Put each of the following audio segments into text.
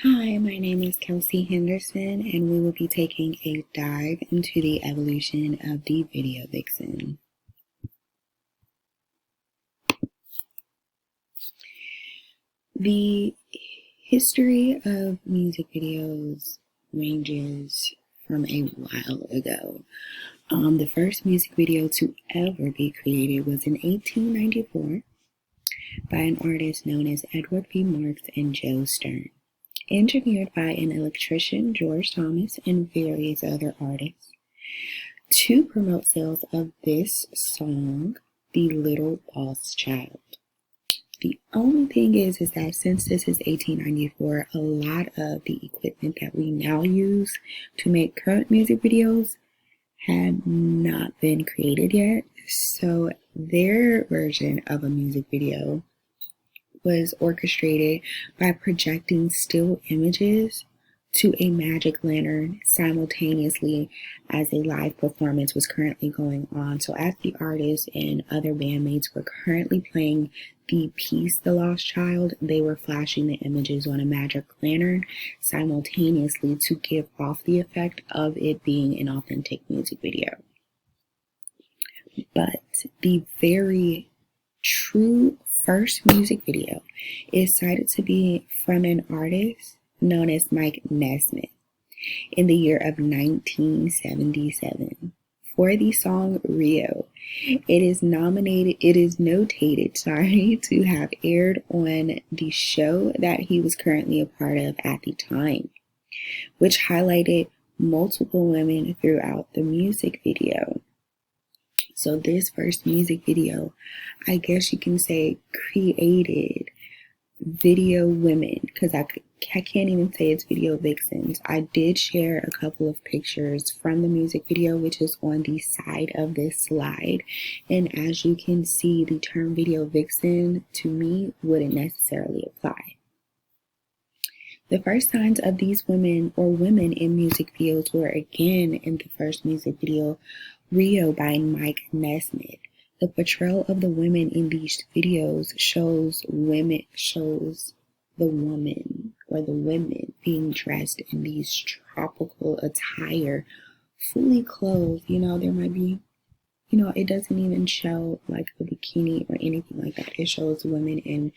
Hi, my name is Kelsey Henderson, and we will be taking a dive into the evolution of the video vixen. The history of music videos ranges from a while ago. The first music video to ever be created was in 1894 by an artist known as Edward P. Marks and Joe Stern, engineered by an electrician, George Thomas, and various other artists, to promote sales of this song, The Little Lost Child. The only thing is that since this is 1894, a lot of the equipment that we now use to make current music videos had not been created yet. So their version of a music video was orchestrated by projecting still images to a magic lantern simultaneously as a live performance was currently going on. So as the artist and other bandmates were currently playing the piece The Lost Child, they were flashing the images on a magic lantern simultaneously to give off the effect of it being an authentic music video. But the very true first music video is cited to be from an artist known as Mike Nesmith in the year of 1977 for the song Rio. It is notated, to have aired on the show that he was currently a part of at the time, which highlighted multiple women throughout the music video. So this first music video, I guess you can say, created video women, because I can't even say it's video vixens. I did share a couple of pictures from the music video, which is on the side of this slide. And as you can see, the term video vixen to me wouldn't necessarily apply. The first signs of these women or women in music videos were again in the first music video, Rio by Mike Nesmith. The portrayal of the women in these videos shows the woman or the women being dressed in these tropical attire, fully clothed. There might be, it doesn't even show like a bikini or anything like that. It shows women in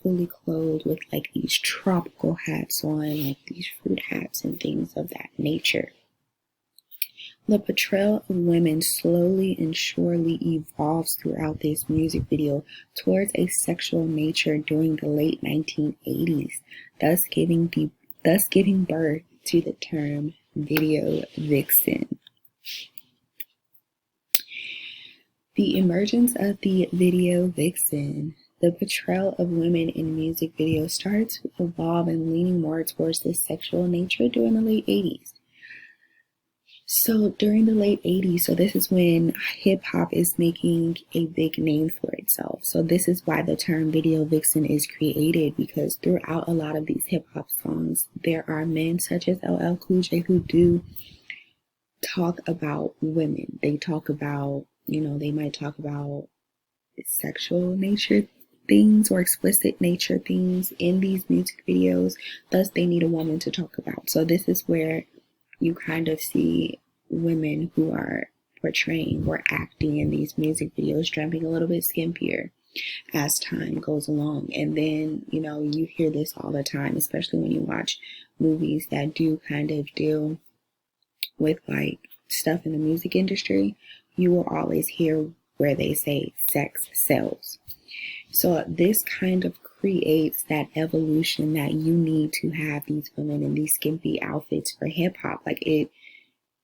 fully clothed with like these tropical hats on, like these fruit hats and things of that nature. The portrayal of women slowly and surely evolves throughout this music video towards a sexual nature during the late 1980s, thus giving birth to the term video vixen. The emergence of the video vixen, the portrayal of women in music videos, started to evolve and leaning more towards this sexual nature during the late 80s. So during the late 80s, so this is when hip hop is making a big name for itself. So this is why the term video vixen is created, because throughout a lot of these hip hop songs, there are men such as LL Cool J who do talk about women. They talk about, they might talk about sexual nature things or explicit nature things in these music videos. Thus, they need a woman to talk about. So this is where you kind of see women who are portraying or acting in these music videos jumping a little bit skimpier as time goes along. And then, you hear this all the time, especially when you watch movies that do kind of deal with like stuff in the music industry. You will always hear where they say sex sells. So this kind of creates that evolution that you need to have these women in these skimpy outfits for hip hop. Like, it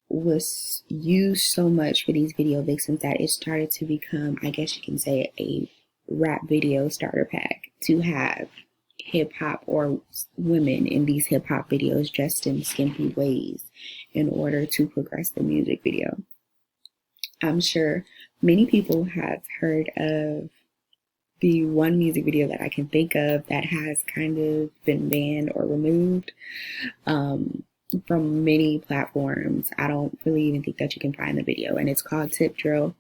was used so much for these video vixens that it started to become, I guess you can say, a rap video starter pack to have hip hop or women in these hip hop videos dressed in skimpy ways in order to progress the music video. I'm sure many people have heard of the one music video that I can think of that has kind of been banned or removed from many platforms. I don't really even think that you can find the video, and it's called Tip Drill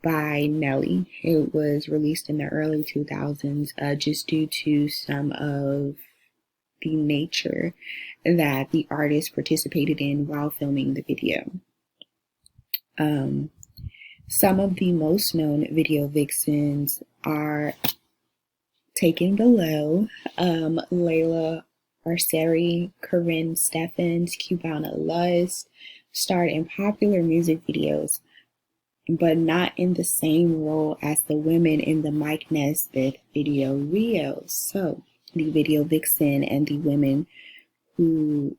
by Nelly. It was released in the early 2000s just due to some of the nature that the artist participated in while filming the video. Some of the most known video vixens are taken below. Layla Arceri, Corinne Steffens, Cubana Lust starred in popular music videos, but not in the same role as the women in the Mike Nesbitt video reels. So the video vixen and the women who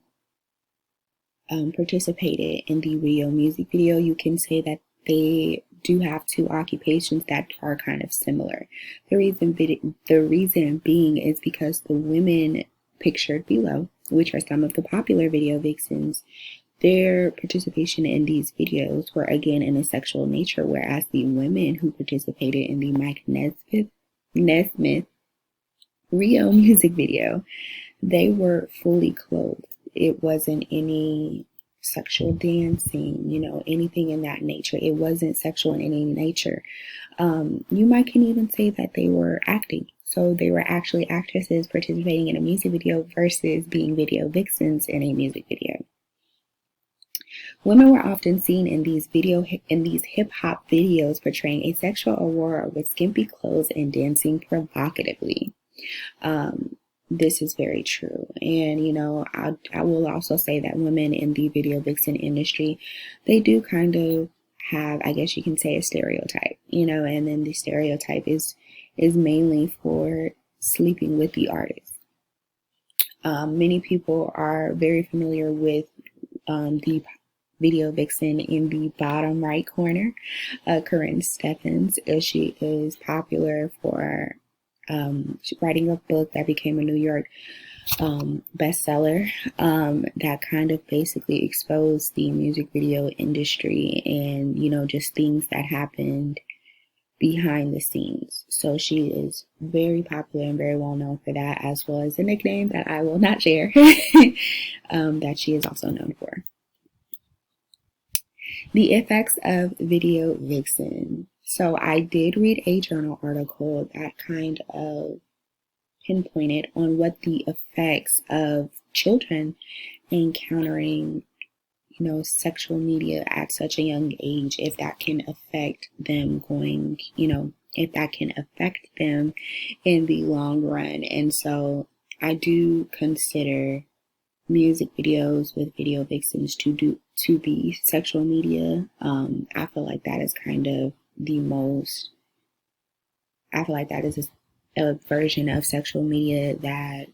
participated in the Rio music video, you can say that they do have two occupations that are kind of similar. The reason being is because the women pictured below, which are some of the popular video vixens, their participation in these videos were again in a sexual nature, whereas the women who participated in the Mike Nesmith Rio music video, they were fully clothed. It wasn't any sexual dancing, anything in that nature. It wasn't sexual in any nature. You can even say that they were acting. So they were actually actresses participating in a music video versus being video vixens in a music video. Women were often seen in these hip hop videos portraying a sexual aurora with skimpy clothes and dancing provocatively. This is very true. And, I will also say that women in the video vixen industry, they do kind of have, I guess you can say, a stereotype, and then the stereotype is mainly for sleeping with the artist. Many people are very familiar with the video vixen in the bottom right corner, Corinne Steffens. She is popular for writing a book that became a New York bestseller that kind of basically exposed the music video industry and, just things that happened behind the scenes. So she is very popular and very well known for that, as well as a nickname that I will not share that she is also known for. The effects of video vixen. So I did read a journal article that kind of pinpointed on what the effects of children encountering, sexual media at such a young age, if that can affect them if that can affect them in the long run. And so I do consider music videos with video vixens to be sexual media. I feel like that is kind of I feel like that is a version of sexual media that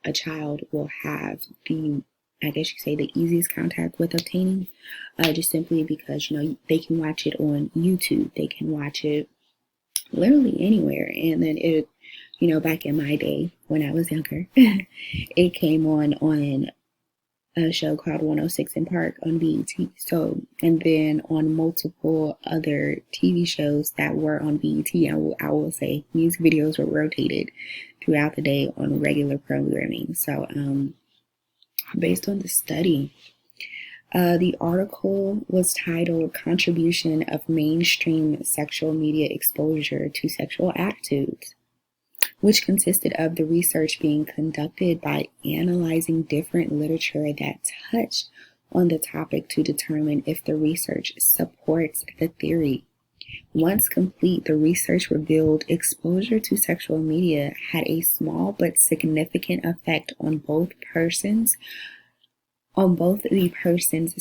a child will have I guess you say the easiest contact with obtaining, just simply because, they can watch it on YouTube. They can watch it literally anywhere. And then it, back in my day when I was younger, it came on a show called 106 in Park on BET. So, and then on multiple other TV shows that were on BET, I will say music videos were rotated throughout the day on regular programming. So, based on the study, the article was titled "Contribution of Mainstream Sexual Media Exposure to Sexual Attitudes," which consisted of the research being conducted by analyzing different literature that touched on the topic to determine if the research supports the theory. Once complete, the research revealed exposure to sexual media had a small but significant effect on both the person's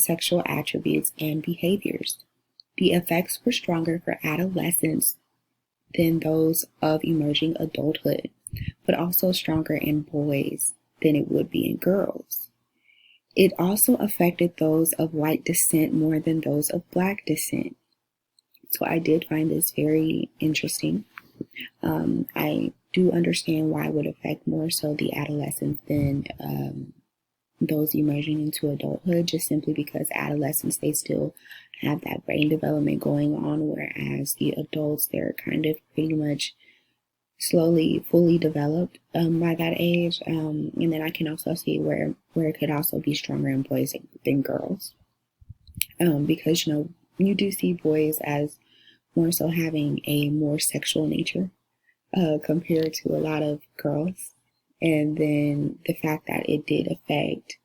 sexual attributes and behaviors. The effects were stronger for adolescents than those of emerging adulthood, but also stronger in boys than it would be in girls. It also affected those of white descent more than those of black descent. So I did find this very interesting. I do understand why it would affect more so the adolescents than those emerging into adulthood, just simply because adolescents, they still have that brain development going on, whereas the adults, they're kind of pretty much slowly fully developed by that age. And then I can also see where it could also be stronger in boys than girls, because you do see boys as more so having a more sexual nature compared to a lot of girls. And then the fact that it did affect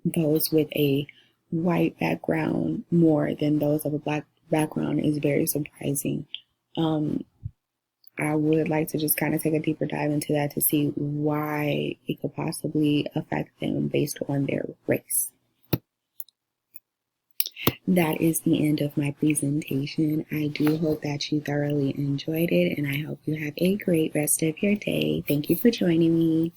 those with a white background more than those of a black background is very surprising. I would like to just kind of take a deeper dive into that to see why it could possibly affect them based on their race. That is the end of my presentation. I do hope that you thoroughly enjoyed it, and I hope you have a great rest of your day. Thank you for joining me.